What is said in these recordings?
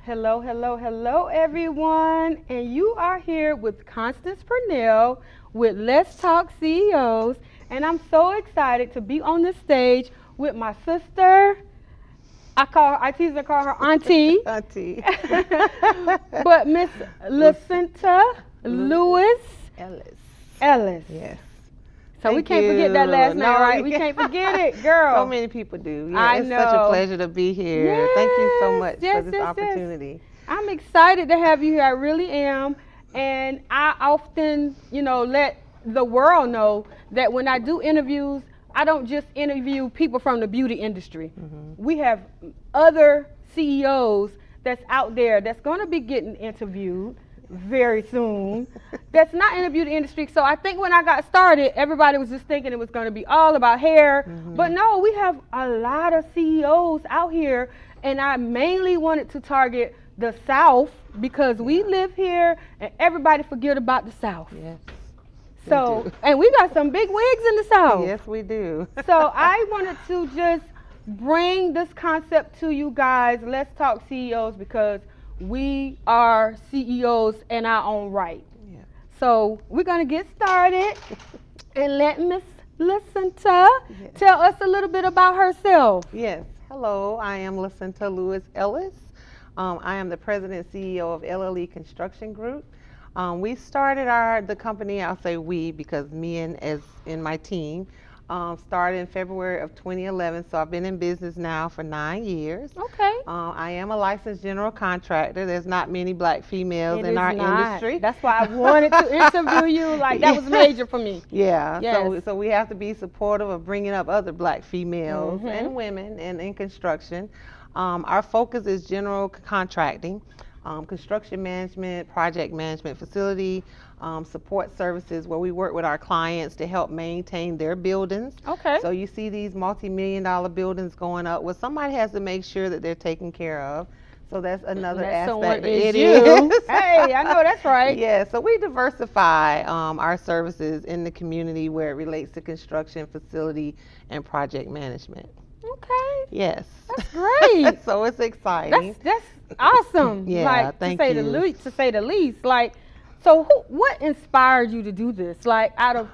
Hello, hello, hello, everyone. And you are here with Constance Purnell with Let's Talk CEOs. And I'm so excited to be on the stage with my sister. I tease her, call her Auntie. Auntie. But Miss Lasenta Lewis-Ellis. Yes. So we can't forget that last name, right? We can't forget it, girl. So many people do. Yeah, I it's know. such a pleasure to be here. Yes, Thank you so much yes, for this opportunity. I'm excited to have you here. I really am. And I often, let the world know that when I do interviews, I don't just interview people from the beauty industry. We have other CEOs that's out there that's going to be getting interviewed very soon that's not in the beauty industry. So I think when I got started, everybody was just thinking it was going to be all about hair. But no, we have a lot of CEOs out here, and I mainly wanted to target the South because we live here and everybody forget about the South. Yes. So, and we got some big wigs in the South. Yes, we do. So I wanted to just bring this concept to you guys. Let's talk CEOs because we are CEOs in our own right. Yeah. So we're going to get started and let Miss Lasenta tell us a little bit about herself. Yes. Hello, I am Lasenta Lewis-Ellis. I am the president and CEO of LLE Construction Group. We started the company, I'll say we because me and my team, started in February of 2011, so I've been in business now for 9 years. Okay. I am a licensed general contractor. There's not many black females in our industry. That's why I wanted to interview you. Like, that was major for me. Yeah, yes. So we have to be supportive of bringing up other black females and women in construction. Our focus is general contracting. Construction management, project management, facility support services where we work with our clients to help maintain their buildings. Okay. So you see these multi-million-dollar buildings going up. Well, somebody has to make sure that they're taken care of. So that's another aspect. It is. Hey, I know that's right. Yeah, so we diversify our services in the community where it relates to construction, facility, and project management. Okay. Yes. That's great. So it's exciting. That's awesome. Yeah, like, thank you. To say the least. Like, so what inspired you to do this? Like, out of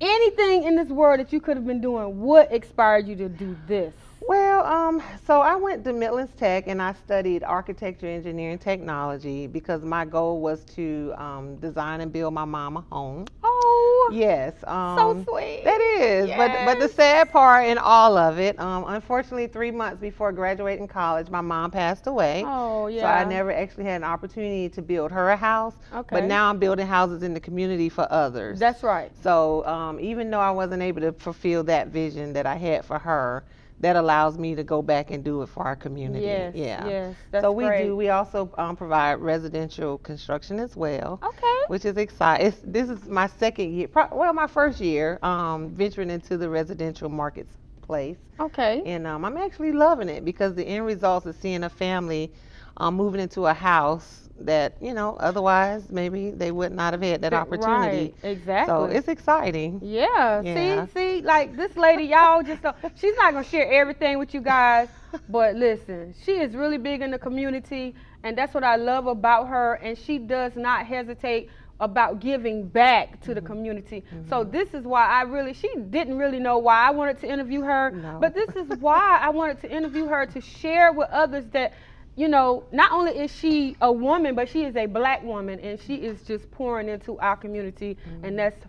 anything in this world that you could have been doing, what inspired you to do this? Well, so I went to Midlands Tech and I studied architecture, engineering, technology because my goal was to design and build my mom a home. Oh, yes, so sweet. That is, yes. but the sad part in all of it, unfortunately, 3 months before graduating college, my mom passed away. Oh, yeah. So I never actually had an opportunity to build her a house. Okay. But now I'm building houses in the community for others. That's right. So even though I wasn't able to fulfill that vision that I had for her, that allows me to go back and do it for our community. Yes, yeah. Yes, that's so great. We also provide residential construction as well. Okay. Which is exciting. This is my second year, my first year venturing into the residential marketplace. Okay. And I'm actually loving it because the end result is seeing a family moving into a house that, otherwise maybe they would not have had that opportunity. Right, exactly. So it's exciting. Yeah. See, like this lady, y'all just don't, she's not going to share everything with you guys, but listen, she is really big in the community, and that's what I love about her, and she does not hesitate about giving back to the community. So this is why she didn't really know why I wanted to interview her, but this is why I wanted to interview her, to share with others that not only is she a woman, but she is a black woman, and she is just pouring into our community, and that's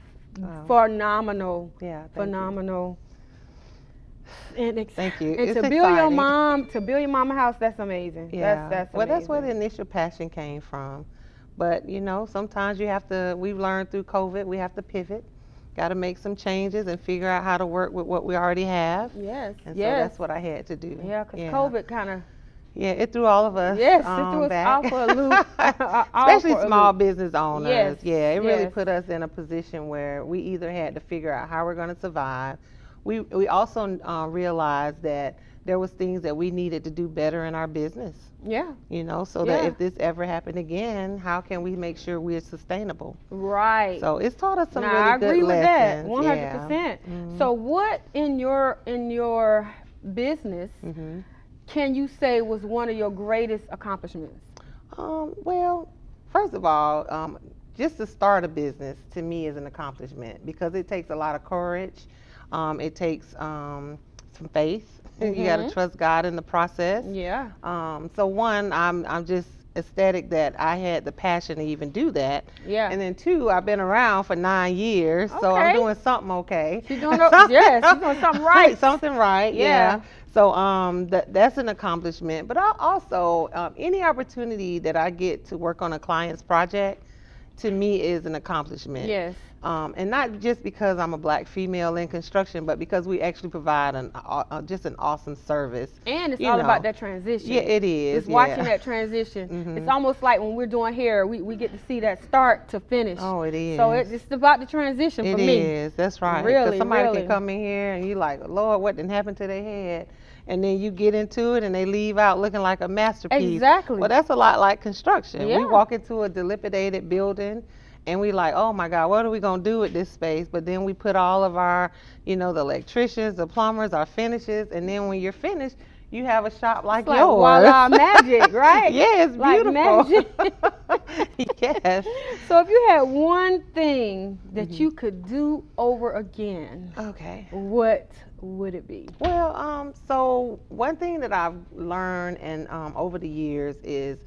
phenomenal. Yeah, phenomenal. Thank you. And to build your mom a house, that's amazing. Yeah. That's well, amazing. that's where the initial passion came from. But sometimes we've learned through COVID, we have to pivot. Got to make some changes and figure out how to work with what we already have. Yes. And so that's what I had to do. Yeah, because COVID kind of. Yeah, it threw all of us it threw us back. off for a loop. Especially small business owners. Yes. Yeah, it really put us in a position where we either had to figure out how we're going to survive. We also realized that there was things that we needed to do better in our business. Yeah. So that if this ever happened again, how can we make sure we're sustainable? Right. So it's taught us some really I good agree lessons. with that, 100%. So what in your business can you say was one of your greatest accomplishments? Well, first of all, just to start a business to me is an accomplishment because it takes a lot of courage. It takes some faith. You got to trust God in the process. Yeah. So one, I'm just ecstatic that I had the passion to even do that. Yeah. And then two, I've been around for 9 years, so I'm doing something okay. She's doing yes, she's doing something right. Something right. Yeah. So that's an accomplishment. But also any opportunity that I get to work on a client's project, to me is an accomplishment. Yes. And not just because I'm a black female in construction, but because we actually provide just an awesome service. And it's all about that transition. Yeah, it is. Just watching that transition. It's almost like when we're doing hair, we get to see that start to finish. Oh, it is. So it's about the transition for me. It is. That's right. Really, because somebody can come in here and you like, Lord, what didn't happen to their head? And then you get into it and they leave out looking like a masterpiece. Exactly. Well, that's a lot like construction. Yeah. We walk into a dilapidated building and we like, oh my God, what are we going to do with this space? But then we put all of our, the electricians, the plumbers, our finishes, and then when you're finished, you have a shop like yours. Voila, magic, right? Yeah, it's beautiful. Like magic. Yes. So if you had one thing that you could do over again, okay, what would it be? Well, so one thing that I've learned and over the years is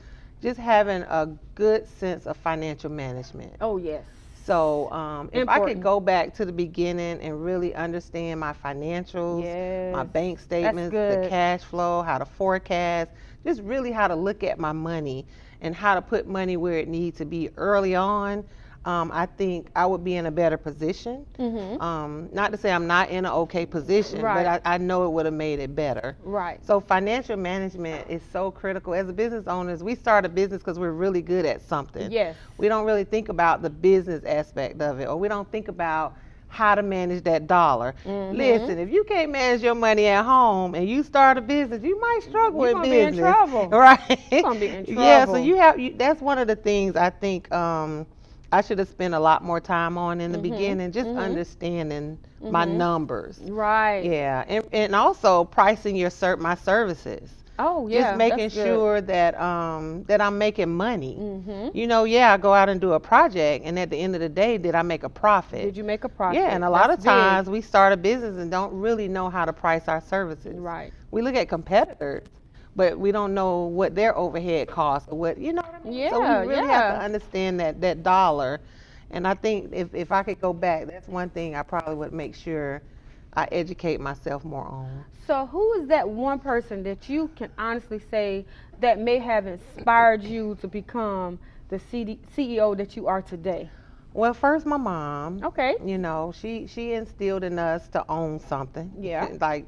just having a good sense of financial management. Oh, yes. So if I could go back to the beginning and really understand my financials, my bank statements, the cash flow, how to forecast, just really how to look at my money and how to put money where it needs to be early on, I think I would be in a better position. Not to say I'm not in an okay position, but I know it would have made it better. Right. So financial management is so critical. As a business owners, we start a business because we're really good at something. Yes. We don't really think about the business aspect of it, or we don't think about how to manage that dollar. Listen, if you can't manage your money at home and you start a business, you might struggle with business. You're gonna be in trouble. Right. You're gonna be in trouble. Yeah, so that's one of the things I think I should have spent a lot more time on in the beginning, just understanding my numbers. Right. Yeah, and also pricing my services. Oh, yeah. Just making sure that that I'm making money. I go out and do a project, and at the end of the day, did I make a profit? Did you make a profit? Yeah, and a lot of times we start a business and don't really know how to price our services. Right. We look at competitors, but we don't know what their overhead costs or what, you know what I mean? Yeah, so we really have to understand that dollar. And I think if I could go back, that's one thing I probably would make sure I educate myself more on. So who is that one person that you can honestly say that may have inspired you to become the CEO that you are today? Well, first my mom. Okay. She instilled in us to own something. Yeah. Like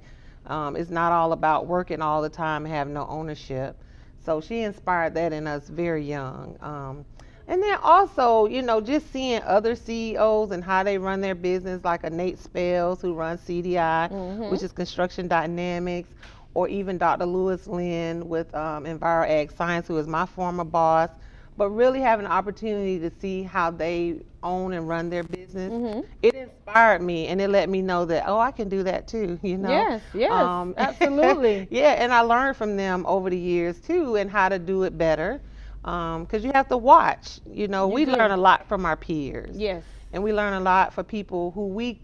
it's not all about working all the time and have no ownership. So she inspired that in us very young. And then also, just seeing other CEOs and how they run their business, like a Nate Spells who runs CDI, which is Construction Dynamics, or even Dr. Lewis Lynn with Enviro Ag Science, who is my former boss. But really having an opportunity to see how they own and run their business, it inspired me, and it let me know that, I can do that too, Yes, absolutely. Yeah, and I learned from them over the years too, and how to do it better. Because you have to watch. We learn a lot from our peers. Yes. And we learn a lot from people who we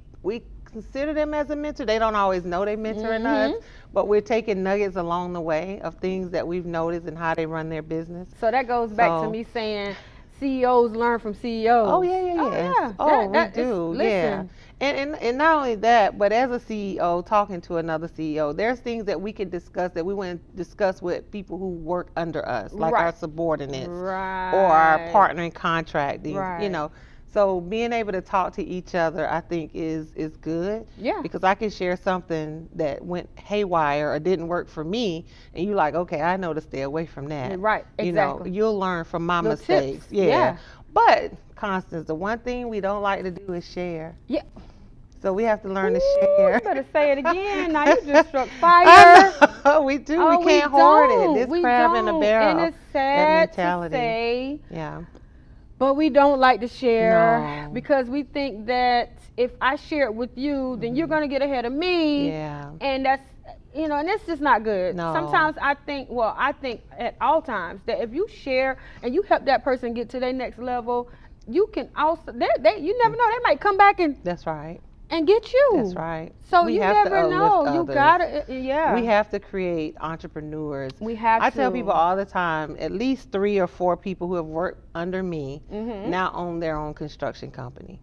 consider them as a mentor. They don't always know they're mentoring us, but we're taking nuggets along the way of things that we've noticed and how they run their business. So that goes back to me saying CEOs learn from CEOs. Oh, yeah. We do. Listen. And not only that, but as a CEO talking to another CEO, there's things that we can discuss that we wouldn't discuss with people who work under us, like our subordinates or our partner in contract. So being able to talk to each other, I think is good. Yeah. Because I can share something that went haywire or didn't work for me, and you like, okay, I know to stay away from that. Right. Exactly. You'll learn from my mistakes. Tips. Yeah. But Constance, the one thing we don't like to do is share. Yeah. So we have to learn to share. You better say it again. Now you just struck fire. We do. We can't hoard it. This crab in a barrel. And it's sad to say. Yeah. But we don't like to share because we think that if I share it with you, then you're going to get ahead of me. Yeah. And you know, and it's just not good. No. Sometimes I think at all times that if you share and you help that person get to their next level, you can also, you never know, they might come back and That's right. and get you. That's right. So We you have to never know. uplift You others. gotta, yeah. We have to create entrepreneurs. We have I to. tell people all the time, at least 3 or 4 people who have worked under me now own their own construction company.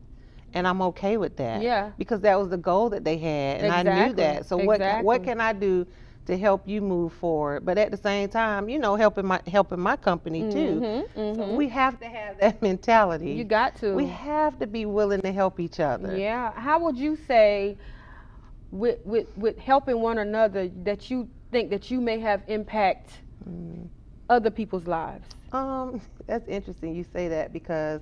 And I'm okay with that. Yeah. Because that was the goal that they had, and I knew Exactly. that. So what can I do to help you move forward? But at the same time, you know, helping my company too. So we have to have that mentality. You got to. We have to be willing to help each other. Yeah. How would you say with helping one another that you think that you may have impact other people's lives? That's interesting you say that, because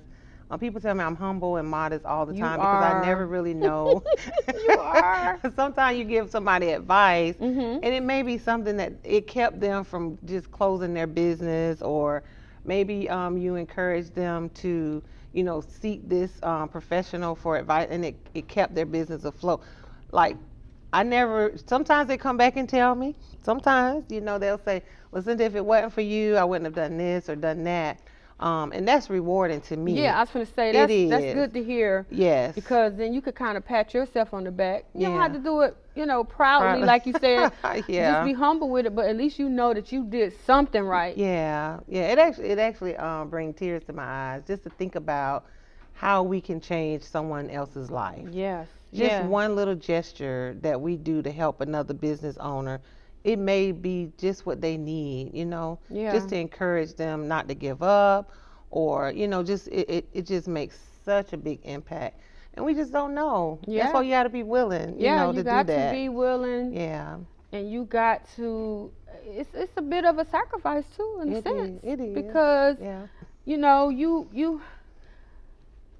people tell me I'm humble and modest all the You time are. because I never really know. You are. Sometimes you give somebody advice Mm-hmm. and it may be something that it kept them from just closing their business, or maybe you encourage them to, you know, seek this professional for advice, and it kept their business afloat. Like, sometimes they come back and tell me. Sometimes, you know, they'll say, listen, if it wasn't for you, I wouldn't have done this or done that. And that's rewarding to me. Yeah, I was going to say, that's good to hear. Yes. Because then you could kind of pat yourself on the back. You don't Yeah. have to do it, you know, proudly, like you said. Yeah. Just be humble with it, but at least you know that you did something right. Yeah. It actually brings tears to my eyes just to think about how we can change someone else's life. Yes. Just one little gesture that we do to help another business owner, it may be just what they need, you know, just to encourage them not to give up, or, you know, just it just makes such a big impact. And we just don't know. Yeah. That's why you got to be willing, you know, to do that. you got to be willing. Yeah. And you got to, it's a bit of a sacrifice too, in a sense. It is. Because, you know,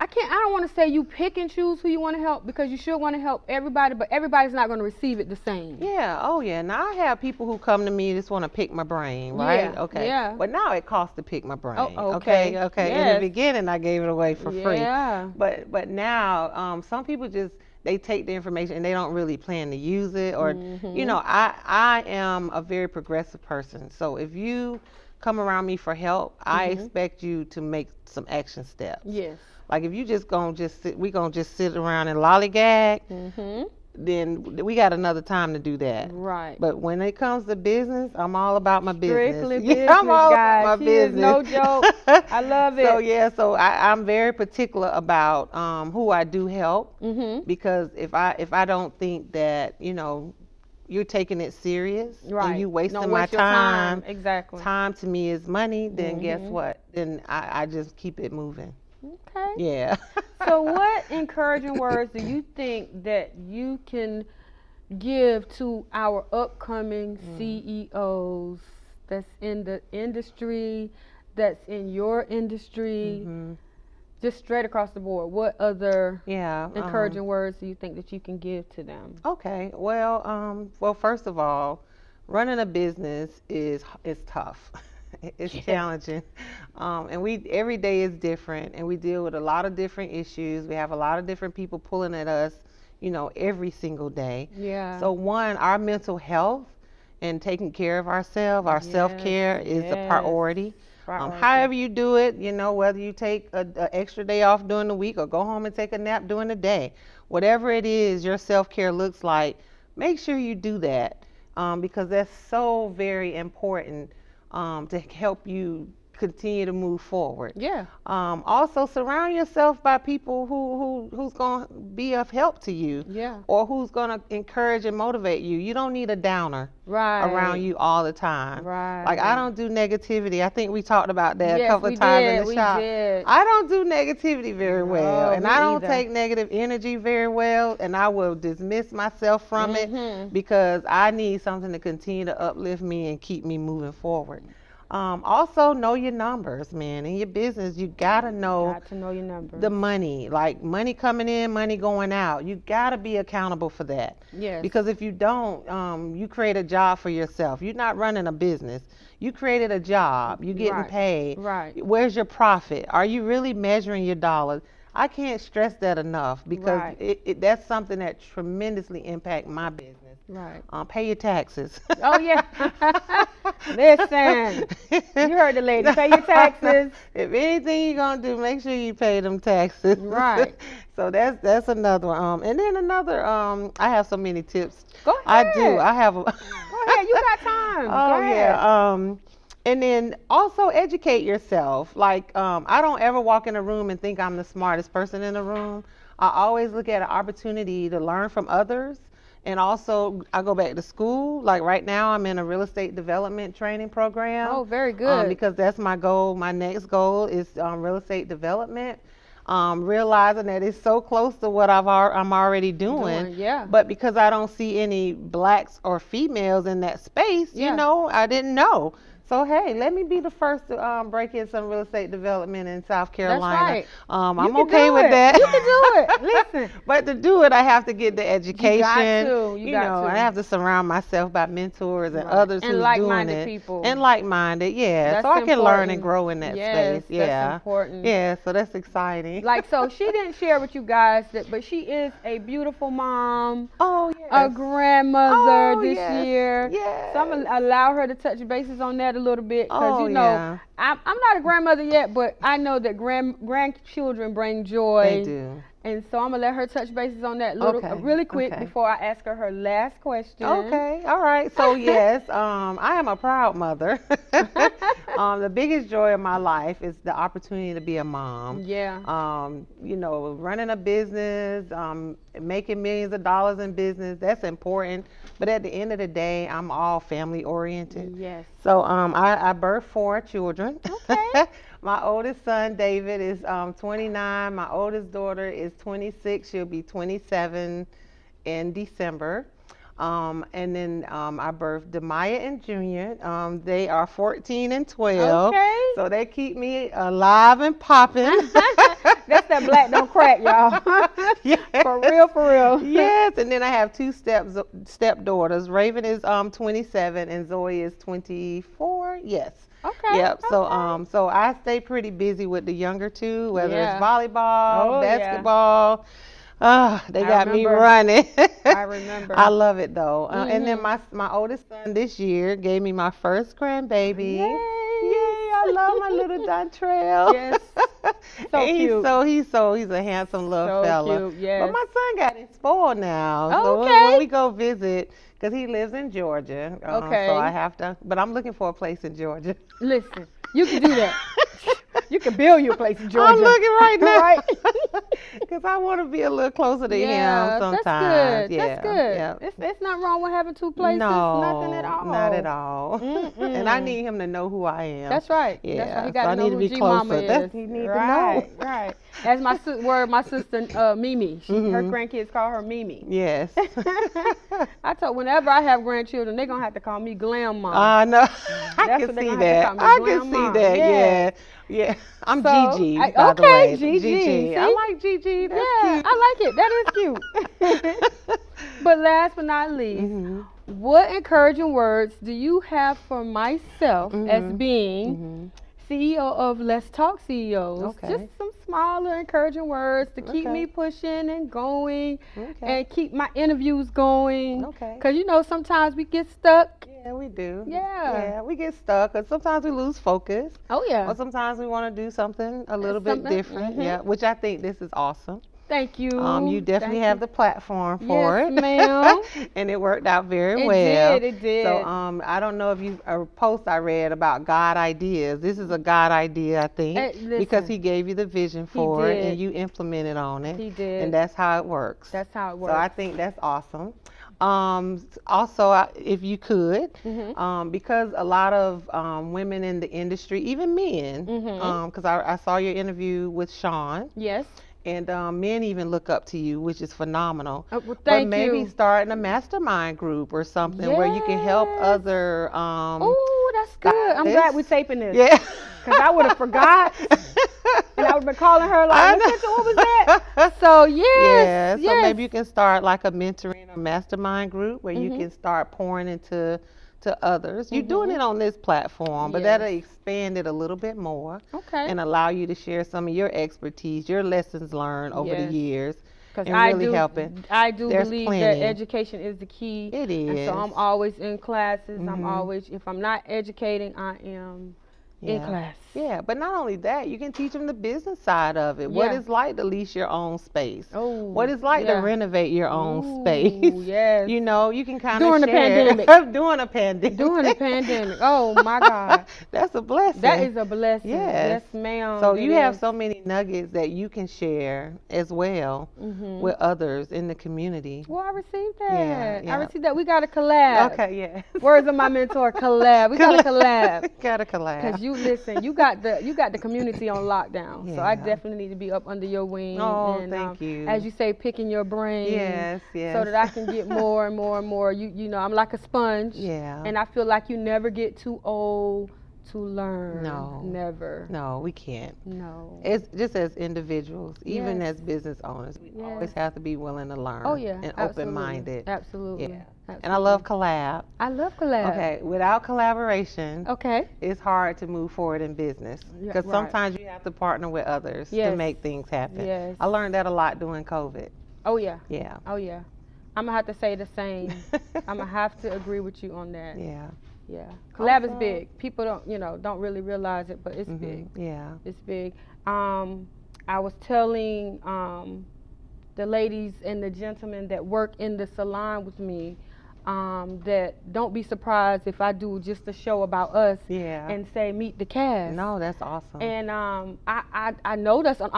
I don't want to say you pick and choose who you want to help, because you should want to help everybody, but everybody's not going to receive it the same. Yeah, oh yeah. Now I have people who come to me just want to pick my brain, right? Yeah, Okay. yeah. But now it costs to pick my brain. Oh, okay. Okay. Yes. In the beginning I gave it away for free. Yeah. But now some people just, they take the information and they don't really plan to use it, or you know, I am a very progressive person. So if you come around me for help, I expect you to make some action steps. Yes. Like if you just sit around and lollygag, then we got another time to do that. Right. But when it comes to business, I'm all about my business. Strictly Yeah, business, I'm all guys. about my She is business. no joke. I love it. So I'm very particular about who I do help, because if I don't think that, you know, you're taking it serious and you wasting Don't my waste your time. Exactly. time to me is money, then guess what? Then I just keep it moving. Okay. Yeah. So what encouraging words do you think that you can give to our upcoming CEOs that's in the industry, that's in your industry, just straight across the board? What other encouraging words do you think that you can give to them? Okay. Well, first of all, running a business is tough. It's challenging, and every day is different, and we deal with a lot of different issues. We have a lot of different people pulling at us, you know, every single day. Yeah. So our mental health and taking care of ourselves, our self-care is a priority. However you do it, you know, whether you take an extra day off during the week or go home and take a nap during the day, whatever it is your self-care looks like, make sure you do that, because that's so very important to help you continue to move forward. Yeah. Also surround yourself by people who's going to be of help to you. Yeah. Or who's going to encourage and motivate you. You don't need a downer around you all the time. Right. Like, I don't do negativity. I think we talked about that a Yes, couple we of times did, in the we shop. did. I don't do negativity very well, and me I don't either. take negative energy very well, and I will dismiss myself from it, because I need something to continue to uplift me and keep me moving forward. Also, know your numbers, man. In your business, you gotta know your numbers. the money, like money coming in, money going out. You gotta be accountable for that. Yes. Because if you don't, you create a job for yourself. You're not running a business. You created a job. You're getting paid. Right. Where's your profit? Are you really measuring your dollars? I can't stress that enough, because that's something that tremendously impacts my business. Right. Pay your taxes. Oh yeah. Listen, you heard the lady. Pay your taxes. If anything you're gonna do, make sure you pay them taxes. Right. So that's another one. And then another I have so many tips. Go ahead. I do. I have a Go ahead. You got time. Oh Go ahead. yeah. And then also educate yourself. Like I don't ever walk in a room and think I'm the smartest person in the room. I always look at an opportunity to learn from others. And also, I go back to school. Like right now, I'm in a real estate development training program. Oh, very good. Because that's my goal. My next goal is real estate development. Realizing that it's so close to what I'm already doing. Yeah. But because I don't see any blacks or females in that space, Yeah. you know, I didn't know. So hey, let me be the first to break in some real estate development in South Carolina. That's right. I'm okay with that. You can do it. Listen. But to do it, I have to get the education. You got to. You got know, to. I have to surround myself by mentors and Right. others And who's like-minded doing it. people. And like-minded, yeah. That's so I can learn and important. grow in that Yes, space. Yeah. that's important. Yeah, so that's exciting. Like, so she didn't share with you guys that, but she is a beautiful mom, oh yes. a grandmother Oh, this yes. year. Yes. So I'm gonna allow her to touch bases on that a little bit, because Oh, you know, yeah. I'm not a grandmother yet, but I know that grandchildren bring joy. They do. And so I'm gonna let her touch bases on that Okay, really quick okay. before I ask her last question. Okay, all right. So yes, I am a proud mother. The biggest joy of my life is the opportunity to be a mom. Yeah. You know, running a business, making millions of dollars in business, that's important. But at the end of the day, I'm all family oriented. Yes. So I birthed 4 children. Okay. My oldest son, David, is 29. My oldest daughter is 26. She'll be 27 in December. And then I birthed Demaya and Junior. They are 14 and 12. Okay. So they keep me alive and popping. That's that black don't crack, y'all. Yes. For real, for real. Yes, and then I have 2 stepdaughters. Raven is 27 and Zoe is 24. Yes. Okay. Yep. So okay. so I stay pretty busy with the younger 2, whether Yeah. it's volleyball, Oh, yeah. basketball. They I got me remember. running. I remember. I love it though. And then Mhm. my oldest son this year gave me my first grandbaby. Yay. Yay! I love my little Dontrell. Yes. So And cute. He's a handsome little So fella. cute, yes. But my son got it spoiled now. So Okay. when we go visit, because he lives in Georgia. Okay. So I have to, but I'm looking for a place in Georgia. Listen, you can do that. You can build your place in Georgia. I'm looking right now. Right? Because I want to be a little closer to Yeah, him sometimes. that's good. Yeah, That's good. yeah. It's not wrong with having 2 places. No, Nothing at all. not at all. Mm-mm. And I need him to know who I am. That's right. Yeah, That's right. He so got I to know need to who be G Mama closer. is. He need to right, know. right. As my my sister Mimi. Her grandkids call her Mimi. Yes. I told whenever I have grandchildren, they're gonna have to call me Glam Mom. I know. I That's can what they see gonna have to that. call me, I Glam can see Mom. that. Yeah. Yeah. Yeah. I'm So, Gigi. I- by the okay, way. Gigi. I See? like Gigi. That's yeah, cute. I like it. That is cute. But last but not least, Mhm. what encouraging words do you have for myself as Mhm. being Mhm. CEO of Let's Talk CEOs? Okay. Just some smaller encouraging words to keep Okay. me pushing and going Okay. and keep my interviews going. Okay. Because, you know, sometimes we get stuck. Yeah, we do. Yeah. Yeah, we get stuck. And sometimes we lose focus. Oh, yeah. Or sometimes we want to do something a little bit Something- different. mhm. Yeah, which I think this is awesome. Thank you. You definitely Thank have you. the platform for Yes, it. ma'am. And it worked out very It well. did, it did. So I don't know if you a post I read about God ideas. This is a God idea, I think, Hey, because listen. He gave you the vision for it did. and you implemented on it. He did. And that's how it works. That's how it So works. I think that's awesome. Also, if you could, Mhm. because a lot of women in the industry, even men, Mhm. because I saw your interview with Sean, Yes. and men even look up to you, which is phenomenal. Well, But thank maybe you. starting a mastermind group or something where you can help Yes. other. Oh, that's good. I'm glad stylists. we're taping this. Yeah. Because I would have forgot. And I would have been calling her I like, know. what was that? So, Yeah, yes. so yes. maybe you can start like a mentoring or mastermind group where you can start pouring into others. You're doing it on this platform, but that'll Yes. expand it a little bit more Okay. and allow you to share some of your expertise, your lessons learned over Yes. the years. and really helping. I do There's believe plenty. that education is the key. It is. And so I'm always in classes. I'm always, if I'm not educating, I am in class. Yeah, but not only that, you can teach them the business side of it. What it's like to lease your own space. Oh, what it's like to renovate your own space. Yes. You know, you can kind of During the pandemic. During a pandemic. During the pandemic. Oh my God. That's a blessing. That is a blessing. Yes. Yes, ma'am. So you have so many nuggets that you can share as well with others in the community. Well, I received that. Yeah. I received that. We got to collab. Okay, yeah. Words of my mentor, collab. We got to collab. Got to collab. Because you listen, you got the community on lockdown. So I definitely need to be up under your wing. Oh, and, thank you. As you say, picking your brain. Yes. So that I can get more and more and more. You know, I'm like a sponge. Yeah. And I feel like you never get too old to learn. No. Never. No, we can't. No. It's just as individuals, even as business owners, we always have to be willing to learn. Oh, yeah. And open-minded. Absolutely. Yeah. Absolutely. And I love collab. I love collab. Okay, without collaboration, Okay. it's hard to move forward in business because sometimes you have to partner with others to make things happen. Yes. I learned that a lot during COVID. Oh yeah. Yeah. Oh yeah. I'm gonna have to say the same. I'm gonna have to agree with you on that. Yeah. Yeah. Collab is big. People don't really realize it, but it's big. Yeah. It's big. I was telling the ladies and the gentlemen that work in the salon with me that don't be surprised if I do just a show about us and say meet the cast. No, that's awesome. And I know that's what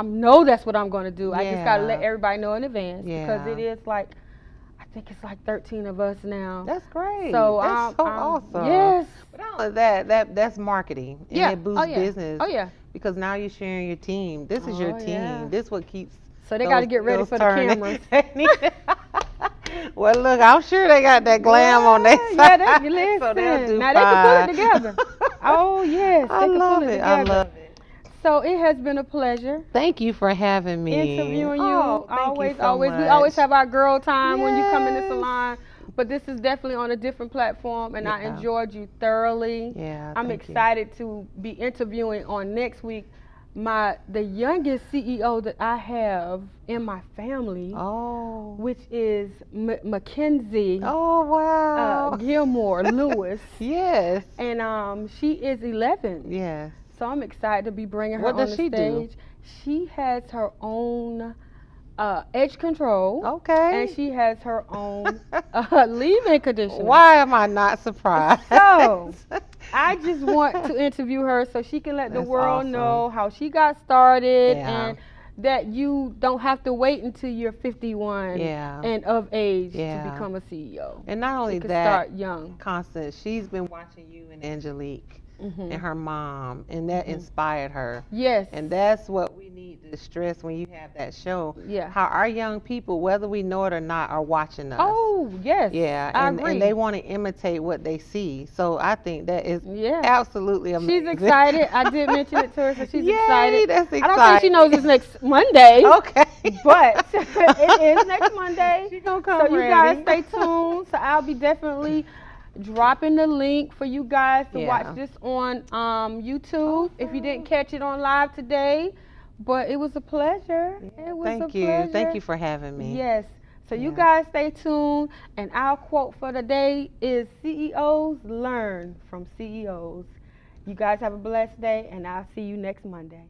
I'm gonna do. I just gotta let everybody know in advance because it is like I think it's like 13 of us now. That's great. So that's so awesome. Yes. But not only that's marketing and it boosts business. Oh yeah. Because now you're sharing your team. This is your team. Yeah. This is what keeps. So they got to get ready for the cameras. Well, look, I'm sure they got that glam on their side. Yeah, listen. So they'll do now they can put it together. Oh yes, I love it. I love it. So it has been a pleasure. Thank you for having me. Interviewing you. Oh, always, you so always. much. We always have our girl time when you come in the salon. But this is definitely on a different platform, and I enjoyed you thoroughly. Yeah, I'm excited to be interviewing on next week the youngest CEO that I have in my family, which is Mackenzie. Oh wow. Gilmore Lewis. Yes. And she is 11. Yes. So I'm excited to be bringing her What on does the she stage. do? She has her own edge control. Okay. And she has her own leave-in conditioner. Why am I not surprised? So I just want to interview her so she can let the world know how she got started and that you don't have to wait until you're 51 and of age to become a CEO. And not only you can that, start young. Constance, she's been watching you and Angelique and her mom, and that inspired her. Yes. And that's what we need to stress when you have that show. Yeah. How our young people, whether we know it or not, are watching us. Oh, yes. Yeah. I agree. And they want to imitate what they see. So I think that is absolutely amazing. She's excited. I did mention it to her, so she's Yay, excited. That's exciting. I don't think she knows it's next Monday. Okay. But it is next Monday. She's going to come So you guys stay tuned. So I'll be definitely dropping the link for you guys to watch this on YouTube if you didn't catch it on live today. But it was a pleasure. It was a pleasure. Thank you for having me. Yes. So you guys stay tuned. And our quote for the day is CEOs learn from CEOs. You guys have a blessed day, and I'll see you next Monday.